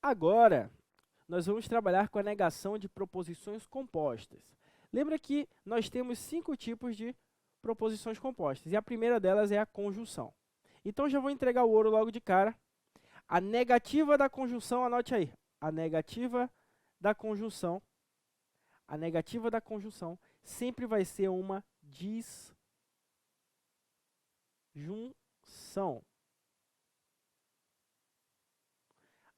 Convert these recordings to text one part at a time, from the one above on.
Agora, nós vamos trabalhar com a negação de proposições compostas. Lembra que nós temos 5 tipos de proposições compostas, e a primeira delas é a conjunção. Então, já vou entregar o ouro logo de cara. A negativa da conjunção, anote aí. A negativa da conjunção sempre vai ser uma disjunção.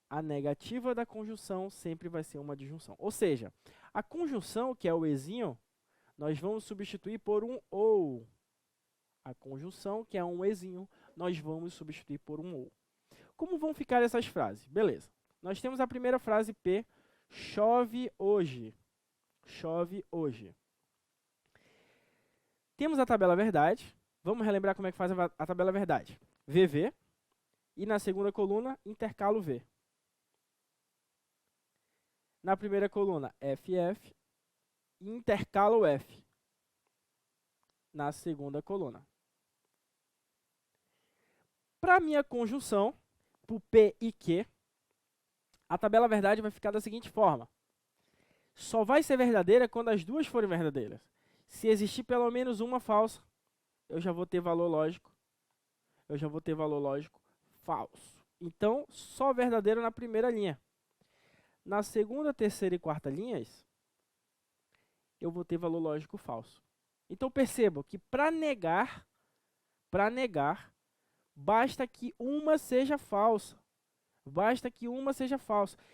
A negativa da conjunção sempre vai ser uma disjunção. Ou seja, a conjunção, que é o ezinho, nós vamos substituir por um ou. A conjunção, que é um ezinho, nós vamos substituir por um ou. Como vão ficar essas frases? Beleza. Nós temos a primeira frase P, chove hoje. Chove hoje. Temos a tabela verdade. Vamos relembrar como é que faz a tabela verdade. VV. E na segunda coluna, intercalo V. Na primeira coluna, FF. E intercalo F. Na segunda coluna. Para a minha conjunção, para o P e Q, a tabela verdade vai ficar da seguinte forma. Só vai ser verdadeira quando as duas forem verdadeiras. Se existir pelo menos uma falsa, eu já vou ter valor lógico. Falso. Então, só verdadeiro na primeira linha. Na segunda, terceira e quarta linhas, eu vou ter valor lógico falso. Então, percebam que para negar, basta que uma seja falsa.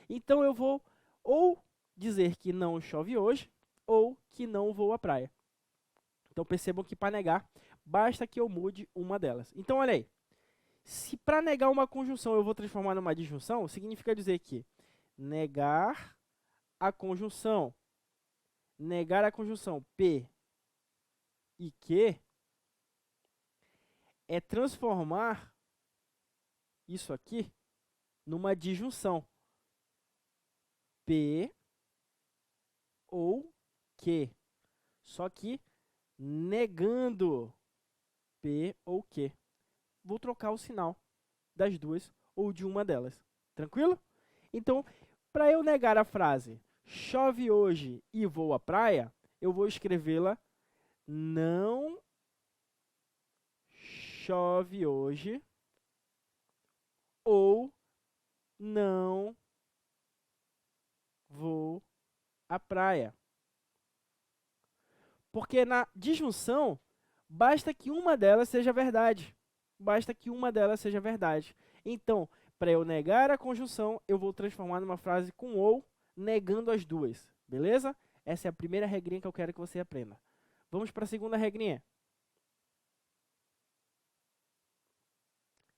Então, eu vou ou dizer que não chove hoje, ou que não vou à praia. Então, percebam que para negar, basta que eu mude uma delas. Então, olha aí. Se para negar uma conjunção eu vou transformar numa disjunção, significa dizer que negar a conjunção P e Q é transformar isso aqui numa disjunção P ou Q, só que negando P ou Q. Vou trocar o sinal das duas ou de uma delas. Tranquilo? Então, para eu negar a frase chove hoje e vou à praia, eu vou escrevê-la não chove hoje ou não vou à praia. Porque na disjunção, basta que uma delas seja verdade. Então, para eu negar a conjunção, eu vou transformar numa frase com ou, negando as duas. Beleza? Essa é a primeira regrinha que eu quero que você aprenda. Vamos para a segunda regrinha.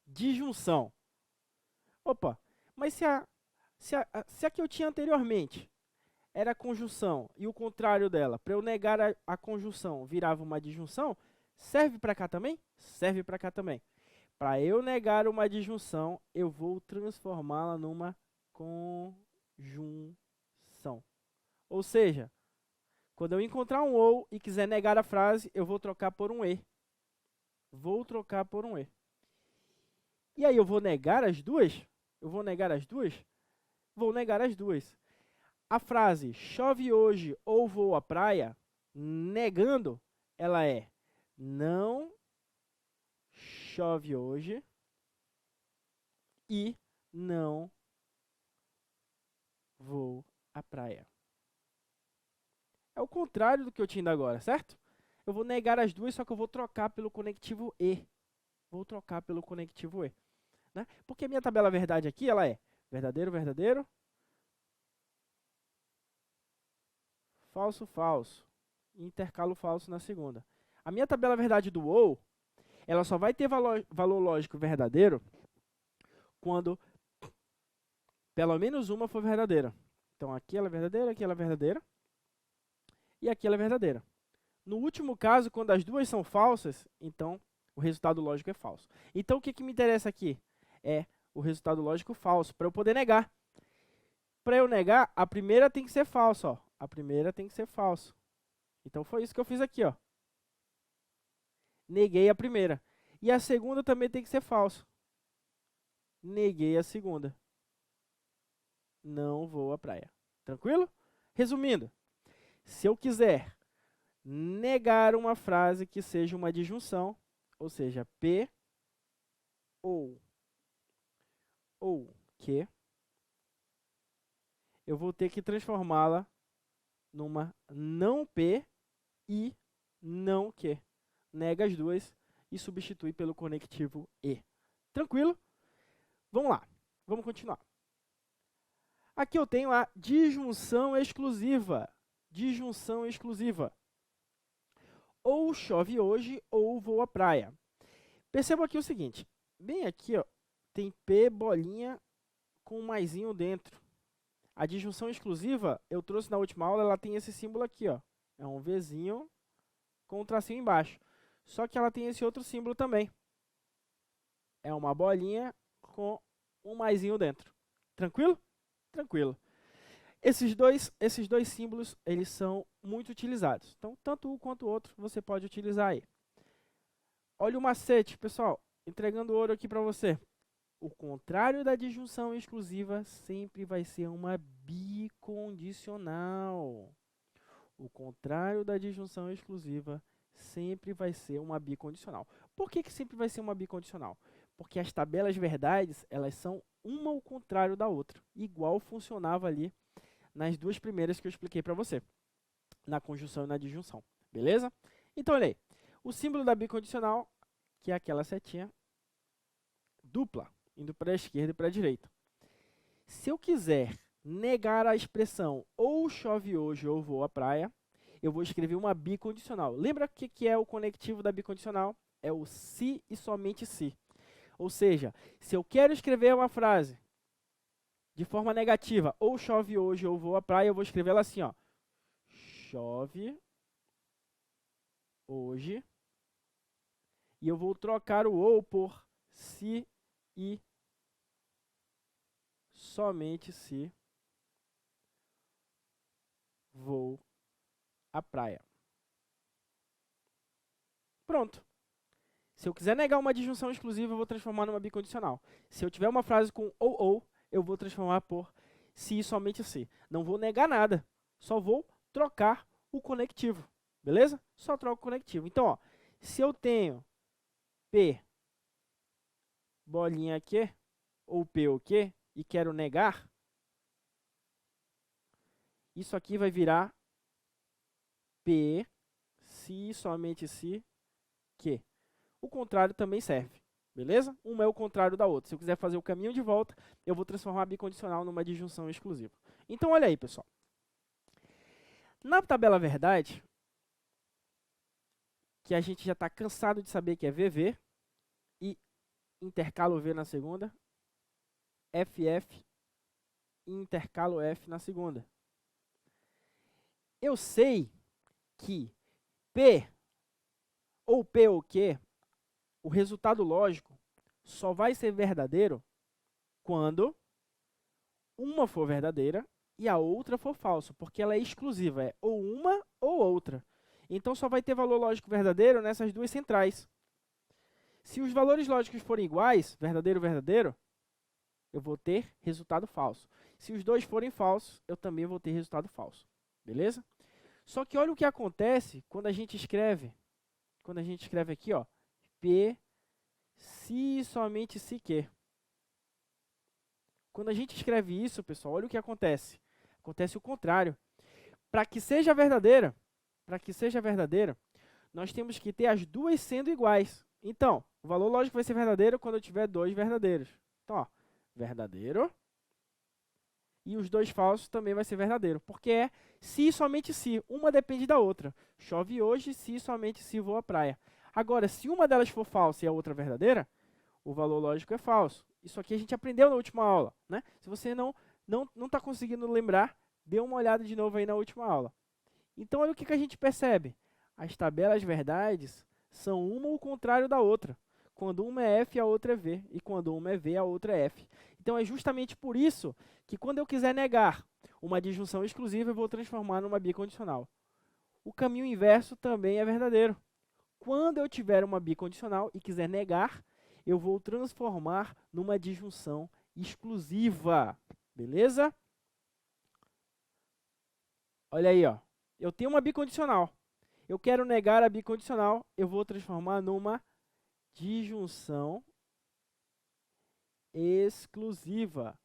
Disjunção. Opa, mas se a que eu tinha anteriormente era a conjunção e o contrário dela, para eu negar a conjunção virava uma disjunção, serve para cá também? Serve para cá também. Para eu negar uma disjunção, eu vou transformá-la numa conjunção. Ou seja, quando eu encontrar um ou e quiser negar a frase, eu vou trocar por um e. E aí eu vou negar as duas? Vou negar as duas. A frase chove hoje ou vou à praia, negando, ela é não chove hoje e não vou à praia. É o contrário do que eu tinha ainda agora, certo? Eu vou negar as duas, só que eu vou trocar pelo conectivo e. Né? Porque a minha tabela verdade aqui, ela é verdadeiro, verdadeiro, falso, falso, intercalo falso na segunda. A minha tabela verdade do ou, ela só vai ter valor lógico verdadeiro quando pelo menos uma for verdadeira. Então, aqui ela é verdadeira, aqui ela é verdadeira, e aqui ela é verdadeira. No último caso, quando as duas são falsas, então o resultado lógico é falso. Então, o que me interessa aqui? É o resultado lógico falso, para eu poder negar. Para eu negar, a primeira tem que ser falsa. Ó. A primeira tem que ser falsa. Então, foi isso que eu fiz aqui. Ó. Neguei a primeira. E a segunda também tem que ser falsa. Neguei a segunda. não vou à praia. Tranquilo? Resumindo, se eu quiser negar uma frase que seja uma disjunção, ou seja, P ou que, eu vou ter que transformá-la numa não P e não que. Nega as duas e substitui pelo conectivo E. Tranquilo? Vamos lá, vamos continuar. Aqui eu tenho a disjunção exclusiva. Disjunção exclusiva. Ou chove hoje ou vou à praia. Perceba aqui o seguinte, bem aqui ó, tem P bolinha com um maisinho dentro. A disjunção exclusiva, eu trouxe na última aula, ela tem esse símbolo aqui, ó. É um Vzinho com um tracinho embaixo. Só que ela tem esse outro símbolo também. É uma bolinha com um maisinho dentro. Tranquilo? Tranquilo. Esses dois símbolos, eles são muito utilizados. Então, tanto um quanto o outro, você pode utilizar aí. Olha o macete, pessoal. Entregando ouro aqui para você. O contrário da disjunção exclusiva sempre vai ser uma bicondicional. O contrário da disjunção exclusiva sempre vai ser uma bicondicional. Por que sempre vai ser uma bicondicional? Porque as tabelas verdades, elas são uma ao contrário da outra. Igual funcionava ali nas duas primeiras que eu expliquei para você. Na conjunção e na disjunção. Beleza? Então, olha aí. O símbolo da bicondicional, que é aquela setinha dupla, indo para a esquerda e para a direita. Se eu quiser negar a expressão ou chove hoje ou vou à praia, eu vou escrever uma bicondicional. Lembra o que é o conectivo da bicondicional? É o se e somente se. Ou seja, se eu quero escrever uma frase de forma negativa, ou chove hoje ou vou à praia, eu vou escrever ela assim, ó. Chove hoje. E eu vou trocar o ou por se e somente se vou à praia. Pronto. Se eu quiser negar uma disjunção exclusiva, eu vou transformar numa bicondicional. Se eu tiver uma frase com ou, eu vou transformar por se e somente se. Não vou negar nada, só vou trocar o conectivo. Beleza? Só troco o conectivo. Então, ó, se eu tenho P bolinha aqui, ou P o que, e quero negar, isso aqui vai virar P, se, somente se, que. O contrário também serve, beleza? Uma é o contrário da outra. Se eu quiser fazer o caminho de volta, eu vou transformar a bicondicional numa disjunção exclusiva. Então, olha aí, pessoal. Na tabela verdade, que a gente já está cansado de saber que é VV, e intercalo V na segunda, FF e intercalo F na segunda. Eu sei que P ou P ou Q, o resultado lógico só vai ser verdadeiro quando uma for verdadeira e a outra for falsa, porque ela é exclusiva, é ou uma ou outra. Então só vai ter valor lógico verdadeiro nessas duas centrais. Se os valores lógicos forem iguais, verdadeiro, verdadeiro, eu vou ter resultado falso. Se os dois forem falsos, eu também vou ter resultado falso. Beleza? Só que olha o que acontece quando a gente escreve. Quando a gente escreve aqui, ó, P, se e somente se que. Quando a gente escreve isso, pessoal, olha o que acontece. Acontece o contrário. Para que seja verdadeira, nós temos que ter as duas sendo iguais. Então, o valor lógico vai ser verdadeiro quando eu tiver dois verdadeiros. Então, ó, verdadeiro. E os dois falsos também vai ser verdadeiro. Porque é se e somente se. Uma depende da outra. Chove hoje, se e somente se vou à praia. Agora, se uma delas for falsa e a outra verdadeira, o valor lógico é falso. Isso aqui a gente aprendeu na última aula, né? Se você não está conseguindo lembrar, dê uma olhada de novo aí na última aula. Então, olha o que a gente percebe. As tabelas verdades são uma ao contrário da outra. Quando uma é F, a outra é V. E quando uma é V, a outra é F. Então, é justamente por isso que quando eu quiser negar uma disjunção exclusiva, eu vou transformar numa bicondicional. O caminho inverso também é verdadeiro. Quando eu tiver uma bicondicional e quiser negar, eu vou transformar numa disjunção exclusiva. Beleza? Olha aí, ó. Eu tenho uma bicondicional. Eu quero negar a bicondicional, eu vou transformar numa disjunção exclusiva.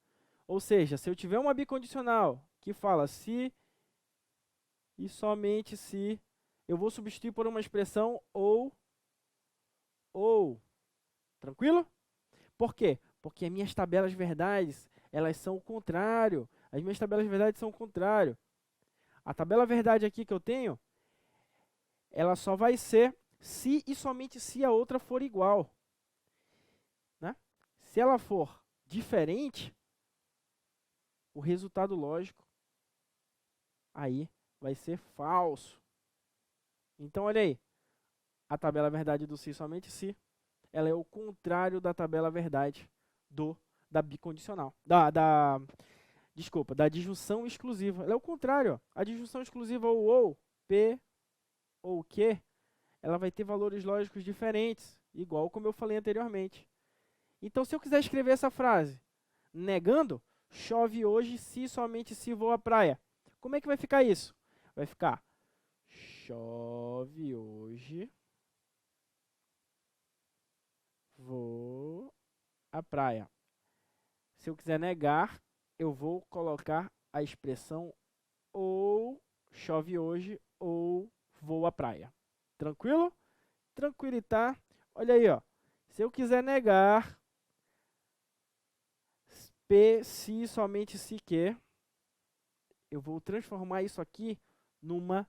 Ou seja, se eu tiver uma bicondicional que fala se e somente se, eu vou substituir por uma expressão ou. Tranquilo? Por quê? Porque as minhas tabelas verdades, elas são o contrário. As minhas tabelas verdades são o contrário. A tabela verdade aqui que eu tenho, ela só vai ser se e somente se a outra for igual. Né? Se ela for diferente, o resultado lógico aí vai ser falso. Então, olha aí. A tabela verdade do se e somente se, ela é o contrário da tabela verdade da bicondicional. Desculpa, da disjunção exclusiva. Ela é o contrário. Ó. A disjunção exclusiva ou, P ou Q, ela vai ter valores lógicos diferentes, igual como eu falei anteriormente. Então, se eu quiser escrever essa frase negando, chove hoje se somente se vou à praia. Como é que vai ficar isso? Vai ficar chove hoje, vou à praia. Se eu quiser negar, eu vou colocar a expressão ou chove hoje ou vou à praia. Tranquilo? Tranquilitar. Olha aí, ó. Se eu quiser negar P, se, somente se que, eu vou transformar isso aqui numa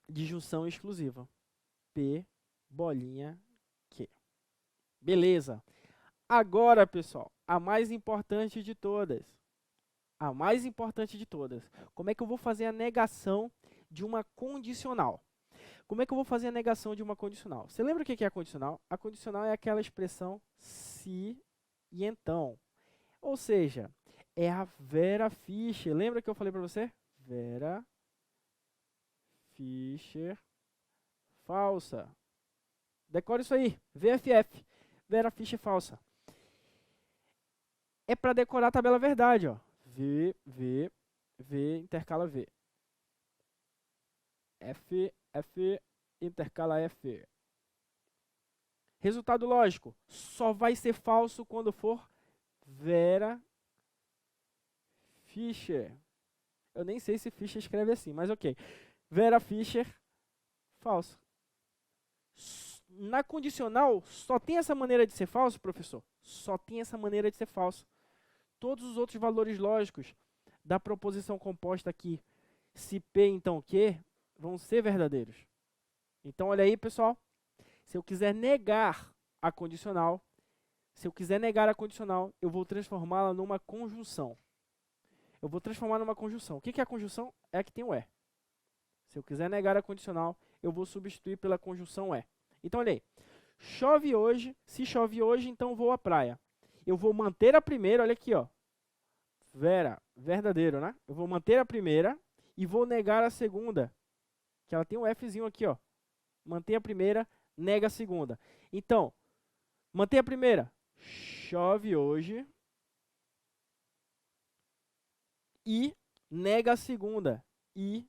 disjunção exclusiva. P, bolinha, que. Beleza. Agora, pessoal, a mais importante de todas. A mais importante de todas. Como é que eu vou fazer a negação de uma condicional? Como é que eu vou fazer a negação de uma condicional? Você lembra o que é a condicional? A condicional é aquela expressão se e então. Ou seja, é a Vera Fischer. Lembra que eu falei para você? Vera Fischer falsa. Decore isso aí. VFF. Vera Fischer falsa. É para decorar a tabela verdade, ó. V, intercala V. F, intercala F. Resultado lógico. Só vai ser falso quando for Vera Fischer. Eu nem sei se Fischer escreve assim, mas ok. Vera Fischer, falso. Na condicional, só tem essa maneira de ser falso, professor? Só tem essa maneira de ser falso. Todos os outros valores lógicos da proposição composta aqui, se P então Q, vão ser verdadeiros. Então, olha aí, pessoal. Se eu quiser negar a condicional, eu vou transformá-la numa conjunção. Eu vou transformar numa conjunção. O que é a conjunção? É a que tem o E. Se eu quiser negar a condicional, eu vou substituir pela conjunção E. Então, olha aí. Chove hoje. Se chove hoje, então vou à praia. Eu vou manter a primeira, olha aqui, ó. Verdadeiro, né? Eu vou manter a primeira e vou negar a segunda. Que ela tem um Fzinho aqui, ó. Mantém a primeira, nega a segunda. Então, mantém a primeira. Chove hoje. E nega a segunda. E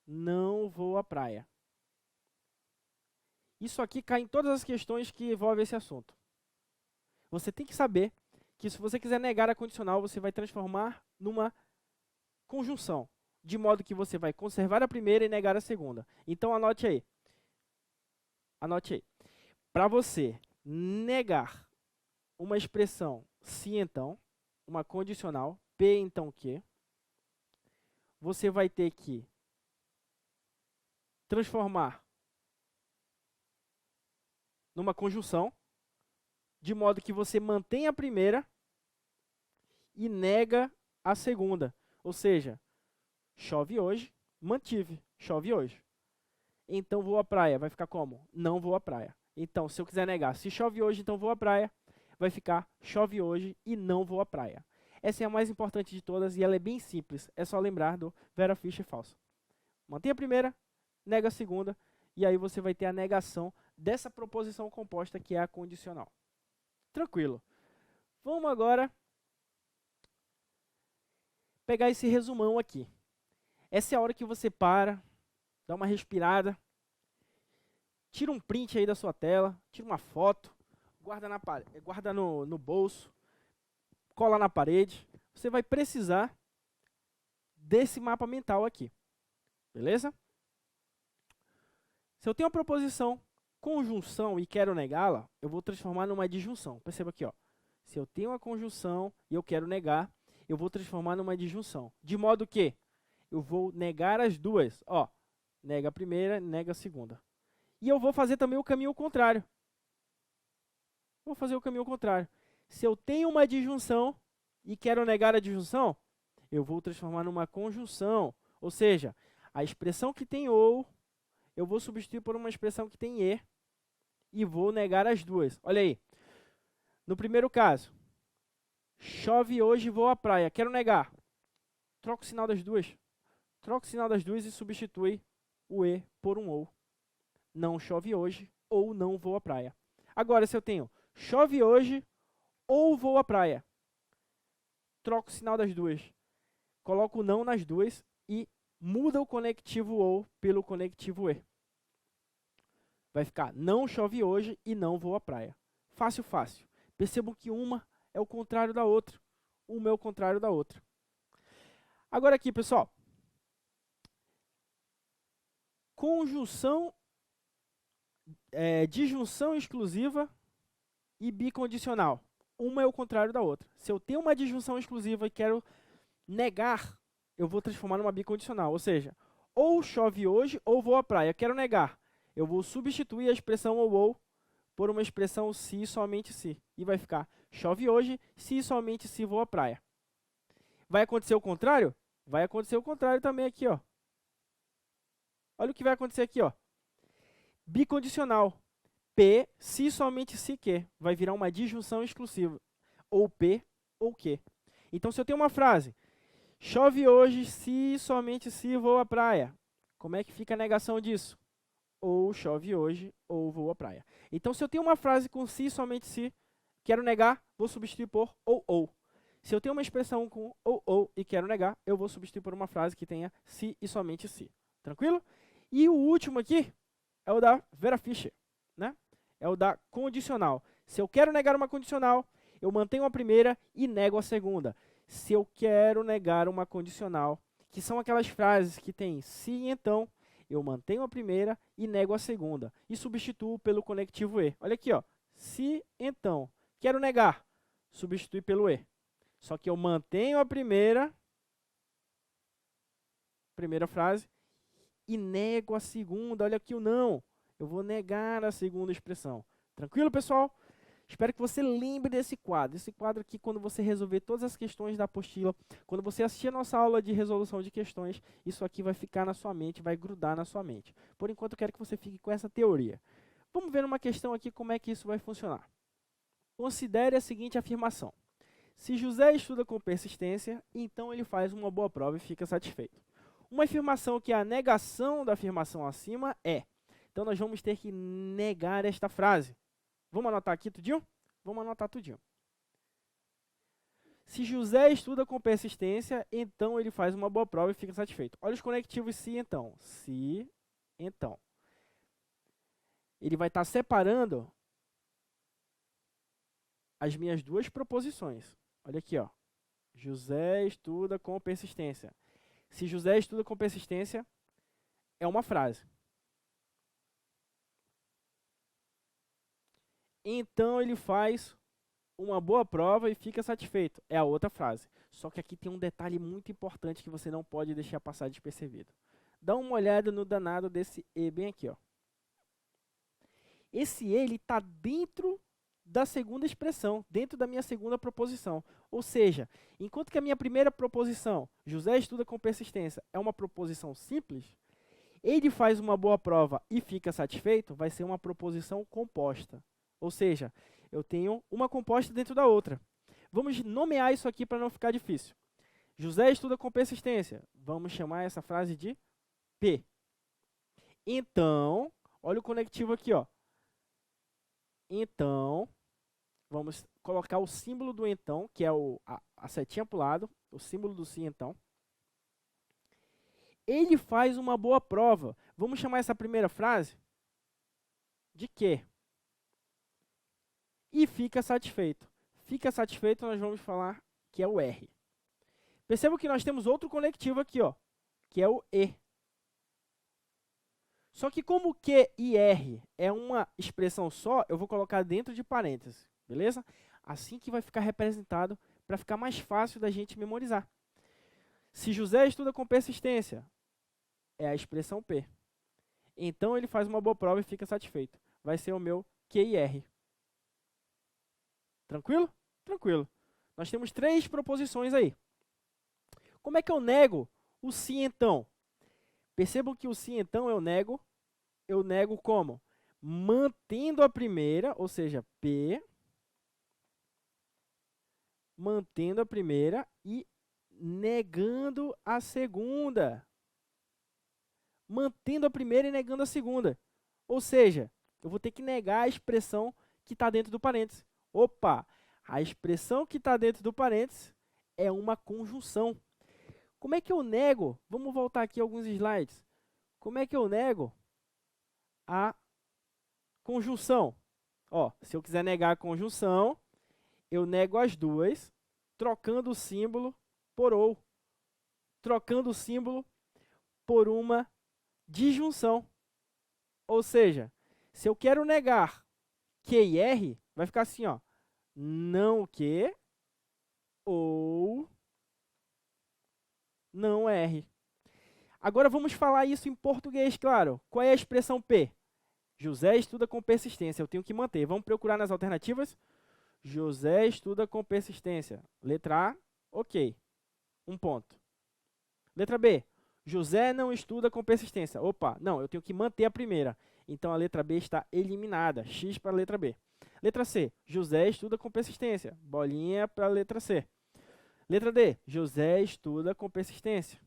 não vou à praia. Isso aqui cai em todas as questões que envolvem esse assunto. Você tem que saber que se você quiser negar a condicional, você vai transformar numa conjunção, de modo que você vai conservar a primeira e negar a segunda. Então, anote aí. Anote aí. Para você negar uma expressão se então, uma condicional, P então que, você vai ter que transformar numa conjunção, de modo que você mantém a primeira e nega a segunda. Ou seja, chove hoje, mantive, chove hoje. Então vou à praia, vai ficar como? Não vou à praia. Então, se eu quiser negar, se chove hoje, então vou à praia, vai ficar chove hoje e não vou à praia. Essa é a mais importante de todas e ela é bem simples. É só lembrar do Vera Fischer falso. Mantém a primeira, nega a segunda, e aí você vai ter a negação dessa proposição composta que é a condicional. Tranquilo. Vamos agora pegar esse resumão aqui. Essa é a hora que você para, dá uma respirada, tira um print aí da sua tela, tira uma foto, guarda no bolso, cola na parede. Você vai precisar desse mapa mental aqui, beleza? Se eu tenho uma proposição conjunção e quero negá-la, eu vou transformar numa disjunção. Perceba aqui, ó. Se eu tenho uma conjunção e eu quero negar, eu vou transformar numa disjunção. De modo que eu vou negar as duas. Ó, nega a primeira, nega a segunda. E eu vou fazer também o caminho contrário. Vou fazer o caminho contrário. Se eu tenho uma disjunção e quero negar a disjunção, eu vou transformar numa conjunção. Ou seja, a expressão que tem ou, eu vou substituir por uma expressão que tem e vou negar as duas. Olha aí. No primeiro caso, chove hoje, vou à praia. Quero negar. Troca o sinal das duas. Troca o sinal das duas e substitui o e por um ou. Não chove hoje ou não vou à praia. Agora, se eu tenho chove hoje ou vou à praia, troco o sinal das duas. Coloco o não nas duas e muda o conectivo ou pelo conectivo e. Vai ficar não chove hoje e não vou à praia. Fácil, fácil. Percebam que uma é o contrário da outra. Uma é o contrário da outra. Agora aqui, pessoal. Conjunção, disjunção exclusiva e bicondicional. Uma é o contrário da outra. Se eu tenho uma disjunção exclusiva e quero negar, eu vou transformar numa bicondicional. Ou seja, ou chove hoje ou vou à praia. Quero negar. Eu vou substituir a expressão ou por uma expressão se e somente se. E vai ficar chove hoje, se e somente se vou à praia. Vai acontecer o contrário? Vai acontecer o contrário também aqui, ó. Olha o que vai acontecer aqui, ó. Bicondicional. P, se somente se que. Vai virar uma disjunção exclusiva. Ou P ou que. Então, se eu tenho uma frase, chove hoje, se somente se vou à praia. Como é que fica a negação disso? Ou chove hoje, ou vou à praia. Então, se eu tenho uma frase com se somente se, quero negar, vou substituir por ou. Se eu tenho uma expressão com ou e quero negar, eu vou substituir por uma frase que tenha se e somente se. Tranquilo? E o último aqui é o da Vera Fischer, né? É o da condicional. Se eu quero negar uma condicional, eu mantenho a primeira e nego a segunda. Se eu quero negar uma condicional, que são aquelas frases que tem se e então, eu mantenho a primeira e nego a segunda. E substituo pelo conectivo e. Olha aqui, ó. Se, então. Quero negar. Substitui pelo e. Só que eu mantenho a primeira frase e nego a segunda. Olha aqui o não. Eu vou negar a segunda expressão. Tranquilo, pessoal? Espero que você lembre desse quadro. Esse quadro aqui, quando você resolver todas as questões da apostila, quando você assistir a nossa aula de resolução de questões, isso aqui vai ficar na sua mente, vai grudar na sua mente. Por enquanto, eu quero que você fique com essa teoria. Vamos ver numa questão aqui como é que isso vai funcionar. Considere a seguinte afirmação. Se José estuda com persistência, então ele faz uma boa prova e fica satisfeito. Uma afirmação que a negação da afirmação acima é. Então, nós vamos ter que negar esta frase. Vamos anotar aqui tudinho? Vamos anotar tudinho. Se José estuda com persistência, então ele faz uma boa prova e fica satisfeito. Olha os conectivos se, então. Se, então. Ele vai estar separando as minhas duas proposições. Olha aqui, ó. José estuda com persistência. Se José estuda com persistência, é uma frase. Então ele faz uma boa prova e fica satisfeito. É a outra frase. Só que aqui tem um detalhe muito importante que você não pode deixar passar despercebido. Dá uma olhada no danado desse e bem aqui, ó. Esse ele está dentro da segunda expressão, dentro da minha segunda proposição. Ou seja, enquanto que a minha primeira proposição, José estuda com persistência, é uma proposição simples, ele faz uma boa prova e fica satisfeito, vai ser uma proposição composta. Ou seja, eu tenho uma composta dentro da outra. Vamos nomear isso aqui para não ficar difícil. José estuda com persistência. Vamos chamar essa frase de P. Então, olha o conectivo aqui, ó. Então, vamos colocar o símbolo do então, que é a setinha para o lado, o símbolo do se então. Ele faz uma boa prova. Vamos chamar essa primeira frase de quê? E fica satisfeito. Fica satisfeito, nós vamos falar que é o R. Perceba que nós temos outro conectivo aqui, ó, que é o E. Só que como Q e R é uma expressão só, eu vou colocar dentro de parênteses, beleza? Assim que vai ficar representado, para ficar mais fácil da gente memorizar. Se José estuda com persistência, é a expressão P. Então, ele faz uma boa prova e fica satisfeito. Vai ser o meu Q e R. Tranquilo? Tranquilo. Nós temos 3 proposições aí. Como é que eu nego o se então? Percebam que o se então eu nego como? Mantendo a primeira, ou seja, P, mantendo a primeira e negando a segunda. Mantendo a primeira e negando a segunda. Ou seja, eu vou ter que negar a expressão que está dentro do parênteses. Opa, a expressão que está dentro do parênteses é uma conjunção. Como é que eu nego? Vamos voltar aqui alguns slides. Como é que eu nego a conjunção? Ó, se eu quiser negar a conjunção, eu nego as duas, trocando o símbolo por ou. Trocando o símbolo por uma disjunção. Ou seja, se eu quero negar Q e R, vai ficar assim, ó. Não Q ou não R. Agora vamos falar isso em português, claro. Qual é a expressão P? José estuda com persistência. Eu tenho que manter. Vamos procurar nas alternativas? José estuda com persistência. Letra A, ok. 1 ponto. Letra B, José não estuda com persistência. Opa, não, eu tenho que manter a primeira. Então, a letra B está eliminada. X para a letra B. Letra C, José estuda com persistência. Bolinha para a letra C. Letra D, José estuda com persistência.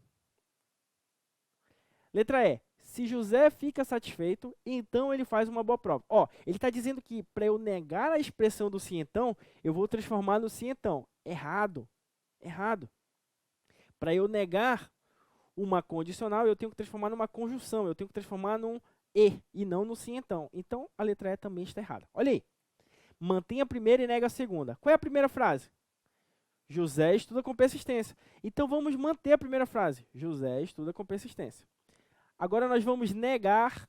Letra E, se José fica satisfeito, então ele faz uma boa prova. Ó, ele está dizendo que para eu negar a expressão do se então, eu vou transformar no se então. Errado. Errado. Para eu negar uma condicional, eu tenho que transformar numa conjunção. Eu tenho que transformar num e não no se então. Então, a letra E também está errada. Olha aí. Mantém a primeira e nega a segunda. Qual é a primeira frase? José estuda com persistência. Então, vamos manter a primeira frase. José estuda com persistência. Agora, nós vamos negar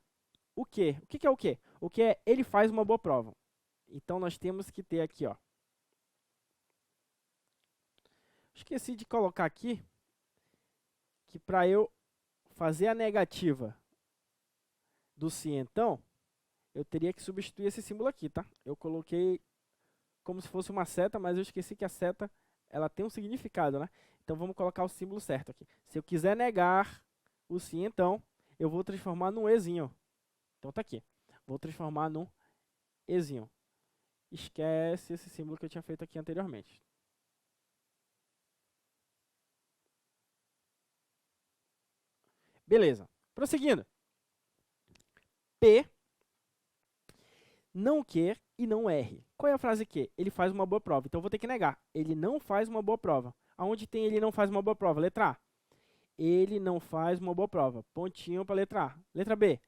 o quê? O que é o quê? O que é ele faz uma boa prova. Então, nós temos que ter aqui, ó. Esqueci de colocar aqui que para eu fazer a negativa do se então, eu teria que substituir esse símbolo aqui, tá? Eu coloquei como se fosse uma seta, mas eu esqueci que a seta ela tem um significado, né? Então, vamos colocar o símbolo certo aqui. Se eu quiser negar o se então, eu vou transformar num ezinho. Então, tá aqui. Vou transformar num ezinho. Esquece esse símbolo que eu tinha feito aqui anteriormente. Beleza. Prosseguindo. P, não Q e não R. Qual é a frase Q? Ele faz uma boa prova. Então, eu vou ter que negar. Ele não faz uma boa prova. Aonde tem ele não faz uma boa prova? Letra A. Ele não faz uma boa prova. Pontinho para a letra A. Letra B.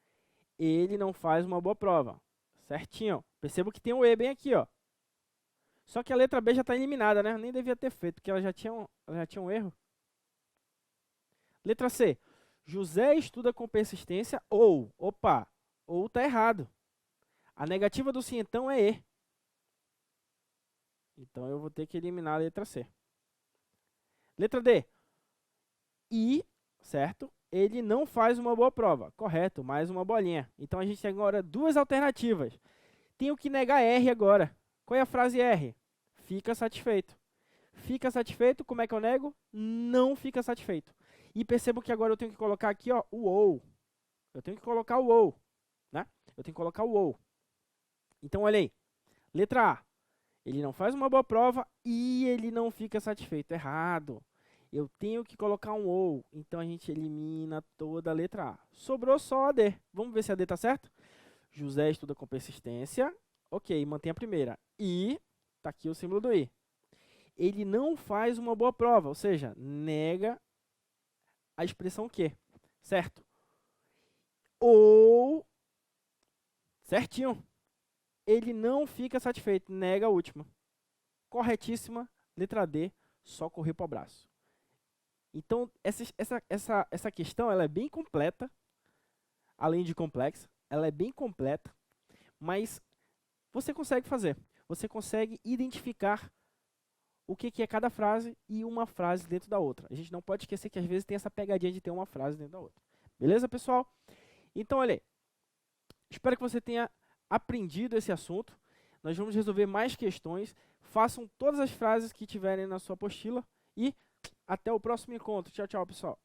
Ele não faz uma boa prova. Certinho. Perceba que tem um E bem aqui, ó. Só que a letra B já está eliminada, né? Nem devia ter feito, porque ela já tinha um erro. Letra C. José estuda com persistência ou... Opa! Ou está errado. A negativa do se então é E. Então, eu vou ter que eliminar a letra C. Letra D. E, certo? Ele não faz uma boa prova. Correto, mais uma bolinha. Então, a gente tem agora 2 alternativas. Tenho que negar R agora. Qual é a frase R? Fica satisfeito. Fica satisfeito, como é que eu nego? Não fica satisfeito. E percebo que agora eu tenho que colocar aqui, ó, o ou. Eu tenho que colocar o ou, né? Eu tenho que colocar o ou. Então, olha aí. Letra A. Ele não faz uma boa prova e ele não fica satisfeito. Errado. Eu tenho que colocar um ou. Então, a gente elimina toda a letra A. Sobrou só a D. Vamos ver se a D está certo? José estuda com persistência. Ok, mantém a primeira. E, tá aqui o símbolo do I. ele não faz uma boa prova, ou seja, nega a expressão que, certo? Ou, certinho, ele não fica satisfeito, nega a última. Corretíssima, letra D, só correr para o abraço. Então, essa questão ela é bem completa, além de complexa, ela é bem completa, mas você consegue fazer. Você consegue identificar o que é cada frase e uma frase dentro da outra. A gente não pode esquecer que às vezes tem essa pegadinha de ter uma frase dentro da outra. Beleza, pessoal? Então, olha aí. Espero que você tenha aprendido esse assunto. Nós vamos resolver mais questões. Façam todas as frases que tiverem na sua apostila e até o próximo encontro. Tchau, tchau, pessoal.